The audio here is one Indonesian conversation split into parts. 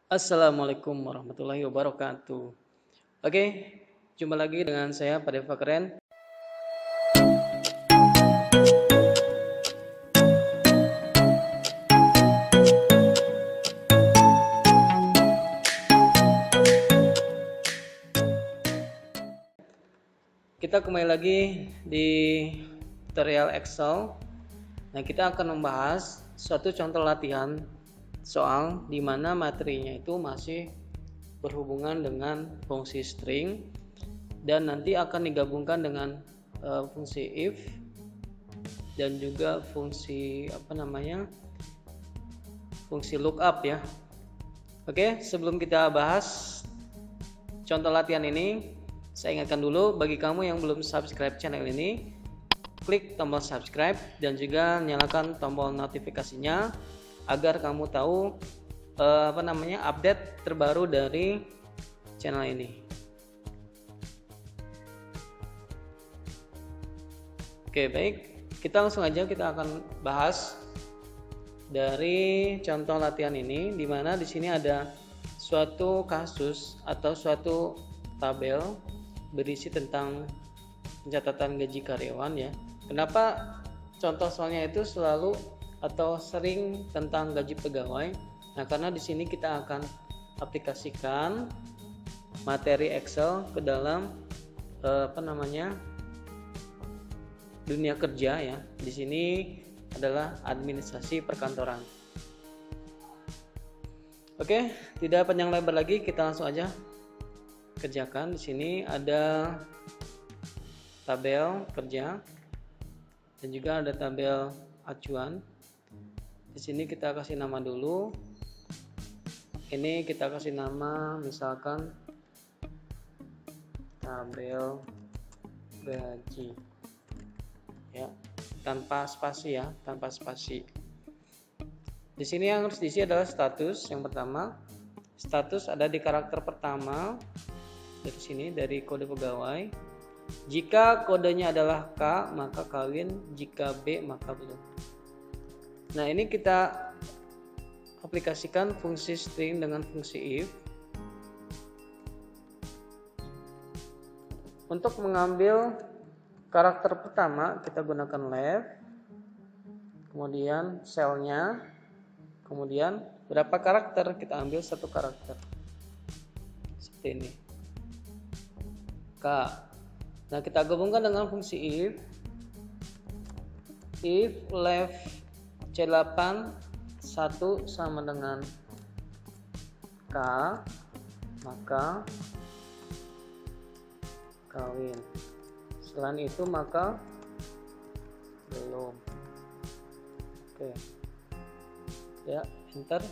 Assalamualaikum warahmatullahi wabarakatuh. Oke, jumpa lagi dengan saya Pak Deva Keren. Kita kembali lagi di tutorial Excel. Nah, kita akan membahas suatu contoh latihan soal di mana materinya itu masih berhubungan dengan fungsi string dan nanti akan digabungkan dengan fungsi if dan juga fungsi fungsi lookup ya. Oke, sebelum kita bahas contoh latihan ini, saya ingatkan dulu bagi kamu yang belum subscribe channel ini, klik tombol subscribe dan juga nyalakan tombol notifikasinya agar kamu tahu update terbaru dari channel ini. Oke, baik. Kita langsung aja kita akan bahas dari contoh latihan ini, di mana di sini ada suatu kasus atau suatu tabel berisi tentang pencatatan gaji karyawan ya. Kenapa contoh soalnya itu selalu atau sering tentang gaji pegawai? Nah, karena di sini kita akan aplikasikan materi Excel ke dalam dunia kerja ya. Di sini adalah administrasi perkantoran. Oke, tidak panjang lebar lagi, kita langsung aja kerjakan. Di sini ada tabel kerja dan juga ada tabel acuan. Di sini kita kasih nama dulu. Ini kita kasih nama misalkan tabel gaji ya, tanpa spasi ya, tanpa spasi. Di sini yang harus diisi adalah status. Yang pertama, status ada di karakter pertama dari sini, dari kode pegawai. Jika kodenya adalah K maka kawin, jika B maka belum. Nah, ini kita aplikasikan fungsi string dengan fungsi if. Untuk mengambil karakter pertama kita gunakan left, kemudian selnya, kemudian berapa karakter, kita ambil satu karakter seperti ini, K. Nah, kita gabungkan dengan fungsi if left C8 1 sama dengan K maka kawin, selain itu maka belum. Oke ya, enter.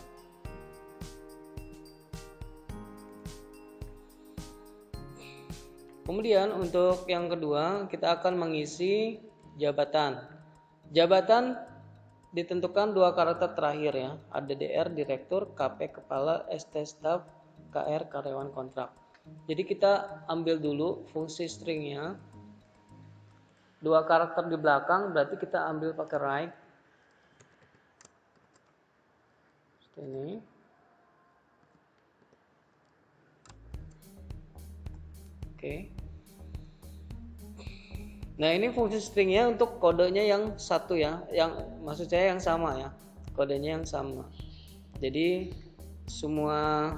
Kemudian untuk yang kedua kita akan mengisi jabatan. Jabatan ditentukan dua karakter terakhir ya, ada DR direktur, KP kepala, ST staff, KR karyawan kontrak. Jadi kita ambil dulu fungsi stringnya, dua karakter di belakang, berarti kita ambil pakai right seperti ini. Oke. Nah, ini fungsi stringnya untuk kodenya yang satu ya, yang maksud saya yang sama ya, kodenya yang sama. Jadi semua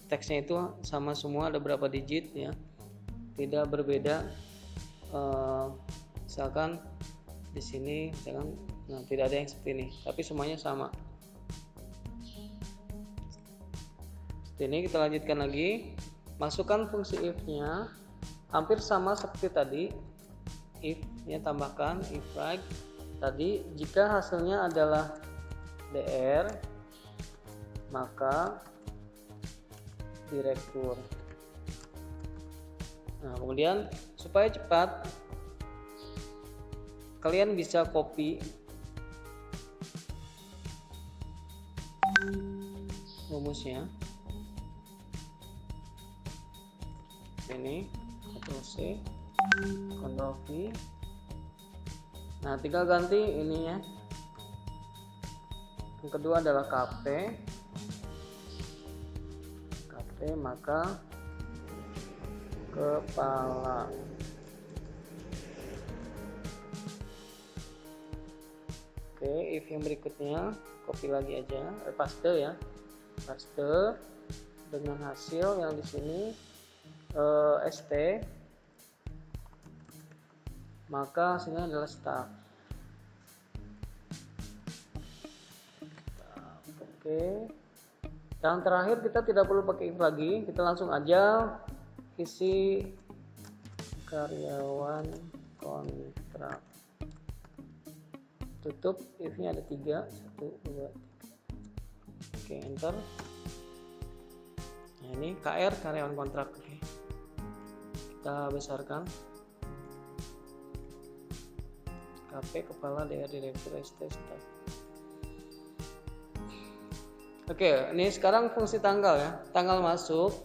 teksnya itu sama semua, ada berapa digit ya, tidak berbeda. Misalkan di sini, misalkan, nah tidak ada yang seperti ini, tapi semuanya sama. Seperti ini. Kita lanjutkan lagi, masukkan fungsi if-nya, hampir sama seperti tadi. If-nya tambahkan if right tadi, jika hasilnya adalah DR maka direktur. Nah, kemudian supaya cepat kalian bisa copy rumusnya ini, Ctrl C, Ctrl V. Nah, tinggal ganti ini ya. Yang kedua adalah KP, Oke, maka kepala. Oke, if yang berikutnya copy lagi aja, paste ya, paste dengan hasil yang di sini st, maka hasilnya adalah staff. Oke, yang terakhir kita tidak perlu pakai if lagi, kita langsung aja isi karyawan kontrak. Tutup, if-nya ada 3, 1, 2, 3. Oke, enter. Nah, ini KR karyawan kontrak. Oke, kita besarkan. KP kepala daerah direktur ST staff. Oke, ini sekarang fungsi tanggal ya. Tanggal masuk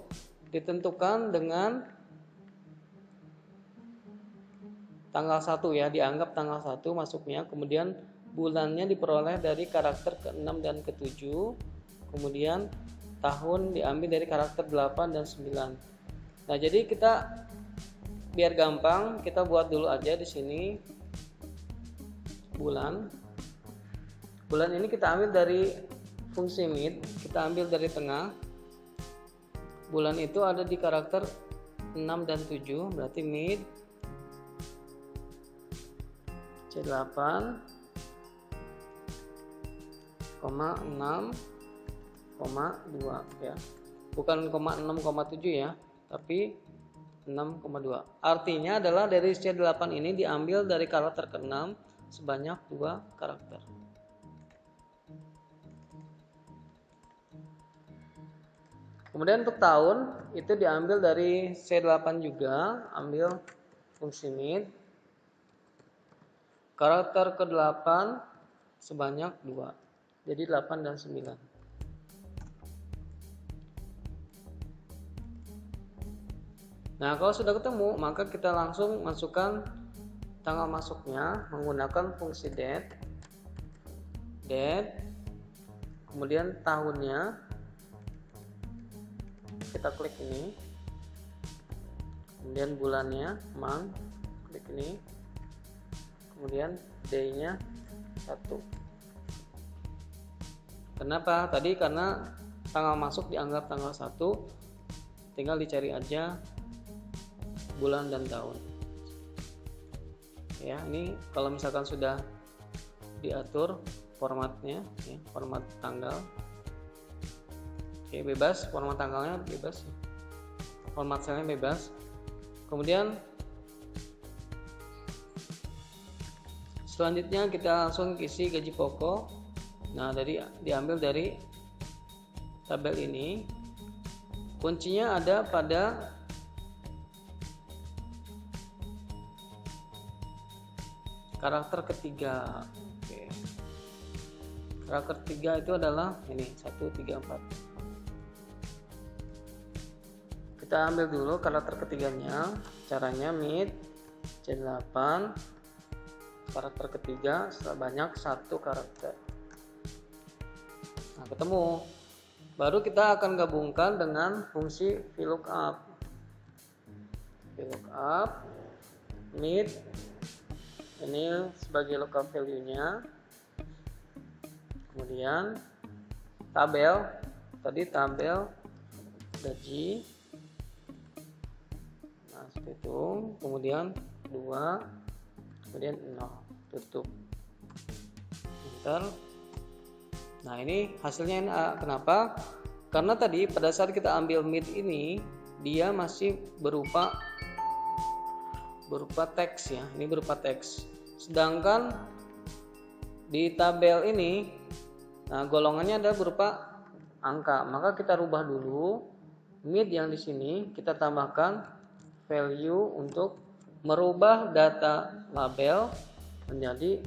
ditentukan dengan tanggal 1 ya, dianggap tanggal 1 masuknya, kemudian bulannya diperoleh dari karakter ke-6 dan ke-7, kemudian tahun diambil dari karakter 8 dan 9. Nah, jadi kita biar gampang, kita buat dulu aja di sini bulan. Bulan ini kita ambil dari fungsi mid, kita ambil dari tengah. Bulan itu ada di karakter 6 dan 7, berarti mid C8, 6,2 ya, bukan 6,7 ya, tapi 6,2. Artinya adalah dari C8 ini diambil dari karakter ke-6 sebanyak 2 karakter. Kemudian untuk tahun itu diambil dari C8 juga, ambil fungsi mid, karakter ke-8 sebanyak 2, jadi 8 dan 9. Nah, kalau sudah ketemu, maka kita langsung masukkan tanggal masuknya menggunakan fungsi date, kemudian tahunnya kita klik ini, kemudian bulannya month, klik ini, kemudian day-nya 1. Kenapa? Tadi karena tanggal masuk dianggap tanggal 1, tinggal dicari aja bulan dan tahun. Ya, ini kalau misalkan sudah diatur formatnya, ya, format tanggal. Oke, bebas, format tanggalnya bebas, format selnya bebas. Kemudian selanjutnya kita langsung isi gaji pokok. Nah, diambil dari tabel ini. Kuncinya ada pada karakter ketiga. Oke. Karakter ketiga itu adalah ini 1, 3, 4. Kita ambil dulu karakter ketiganya. Caranya mid C8, karakter ketiga sebanyak 1 karakter. Nah, ketemu. Baru kita akan gabungkan dengan fungsi VLOOKUP. VLOOKUP mid ini sebagai lookup value-nya. Kemudian tabel, tadi tabel gaji. Nah, seperti itu. Kemudian 2, kemudian 0, tutup, enter. Nah, ini hasilnya kenapa? Karena tadi pada saat kita ambil mid ini, dia masih berupa teks ya, ini berupa teks. Sedangkan di tabel ini, nah, golongannya ada berupa angka. Maka kita rubah dulu mid yang di sini, kita tambahkan value untuk merubah data label menjadi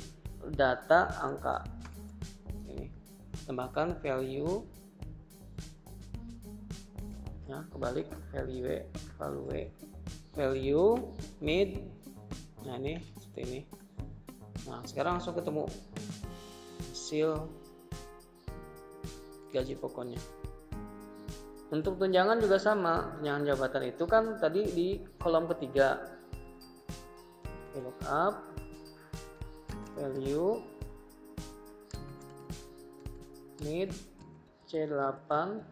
data angka. Ini tambahkan value, ya, kebalik value mid. Nah, ini seperti ini. Nah, sekarang langsung ketemu hasil gaji pokoknya. Untuk tunjangan juga sama. Tunjangan jabatan itu kan tadi di kolom ketiga. VLOOKUP value need C831,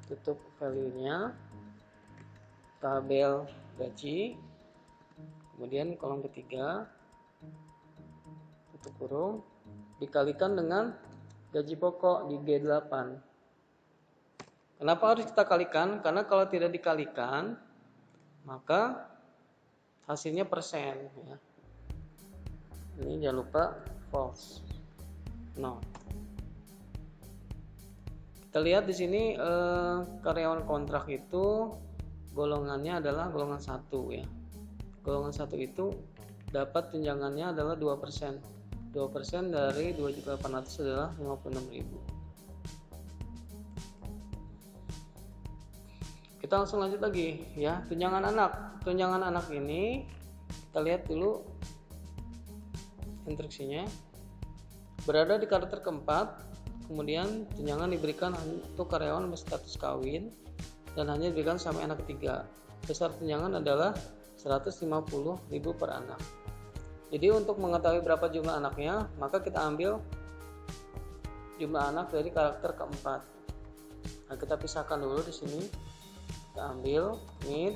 tutup value-nya, tabel gaji, kemudian kolom ketiga, tutup kurung, dikalikan dengan gaji pokok di G8. Kenapa harus kita kalikan? Karena kalau tidak dikalikan, maka hasilnya persen. Ya. Ini jangan lupa false. No. Kita lihat di sini karyawan kontrak itu golongannya adalah golongan 1 ya. Golongan 1 itu dapat tunjangannya adalah 2%. 2% dari 2.800.000 adalah 56.000. Kita langsung lanjut lagi ya. Tunjangan anak. Tunjangan anak ini kita lihat dulu instruksinya. Berada di karakter keempat, kemudian tunjangan diberikan untuk karyawan berstatus kawin dan hanya diberikan sampai anak ketiga. Besar tunjangan adalah 150.000 per anak. Jadi untuk mengetahui berapa jumlah anaknya, maka kita ambil jumlah anak dari karakter keempat. Nah, kita pisahkan dulu di sini. Kita ambil need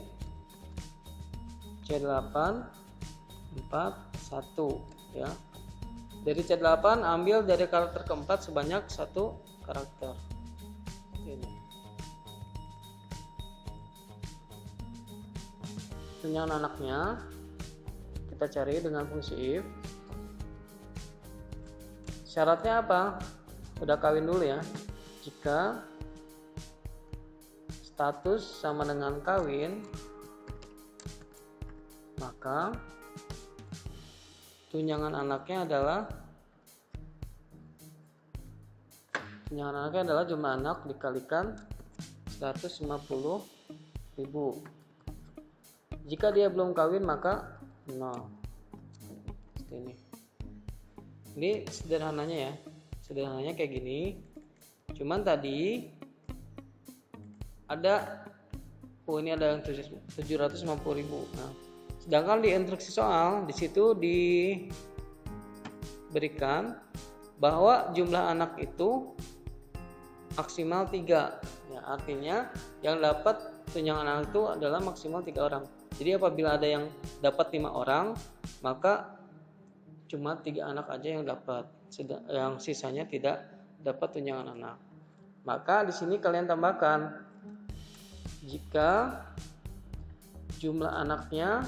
C8 4 1 ya. Dari C8 ambil dari karakter keempat sebanyak 1 karakter. Ini. Tunjangan anaknya kita cari dengan fungsi if. Syaratnya apa? Udah kawin dulu ya. Jika status sama dengan kawin, maka tunjangan anaknya adalah jumlah anak dikalikan 150.000. Jika dia belum kawin maka 0. Seperti ini sederhananya ya. Sederhananya kayak gini. Cuman tadi ada ini ada yang 750.000. Nah, sedangkan di instruksi soal di situ diberikan bahwa jumlah anak itu maksimal 3. Ya, artinya yang dapat tunjangan anak itu adalah maksimal 3 orang. Jadi apabila ada yang dapat 5 orang, maka cuma 3 anak aja yang dapat. Yang sisanya tidak dapat tunjangan anak. Maka di sini kalian tambahkan jika jumlah anaknya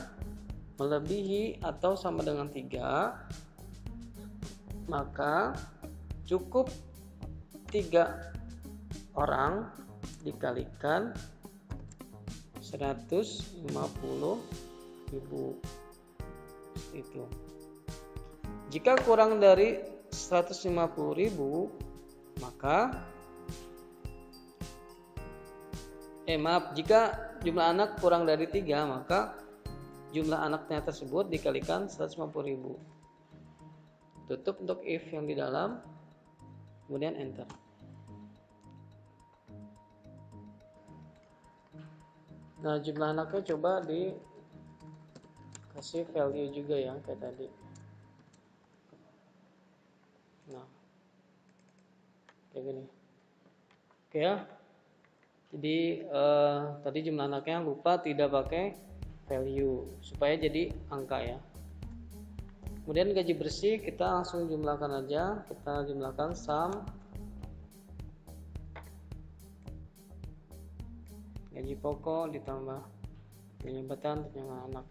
melebihi atau sama dengan 3, maka cukup 3 orang dikalikan 150.000 itu. Jika kurang dari 150.000, maka jika jumlah anak kurang dari 3, maka jumlah anaknya tersebut dikalikan 150.000. Tutup untuk if yang di dalam, kemudian enter. Nah, jumlah anaknya coba dikasih value juga ya, kayak tadi. Nah, kayak gini. Oke ya. Jadi tadi jumlah anaknya lupa tidak pakai value supaya jadi angka ya. Kemudian gaji bersih kita langsung jumlahkan aja. Kita jumlahkan sum gaji pokok ditambah jabatan tunjangan anak.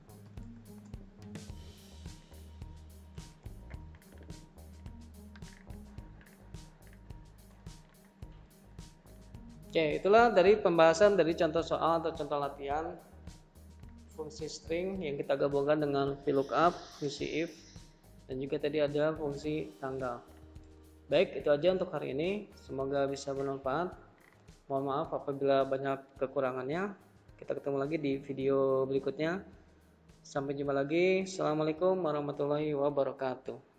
Oke, itulah dari pembahasan dari contoh soal atau contoh latihan fungsi string yang kita gabungkan dengan VLOOKUP, fungsi if, dan juga tadi ada fungsi tanggal. Baik, itu aja untuk hari ini. Semoga bisa bermanfaat. Mohon maaf apabila banyak kekurangannya. Kita ketemu lagi di video berikutnya. Sampai jumpa lagi. Assalamualaikum warahmatullahi wabarakatuh.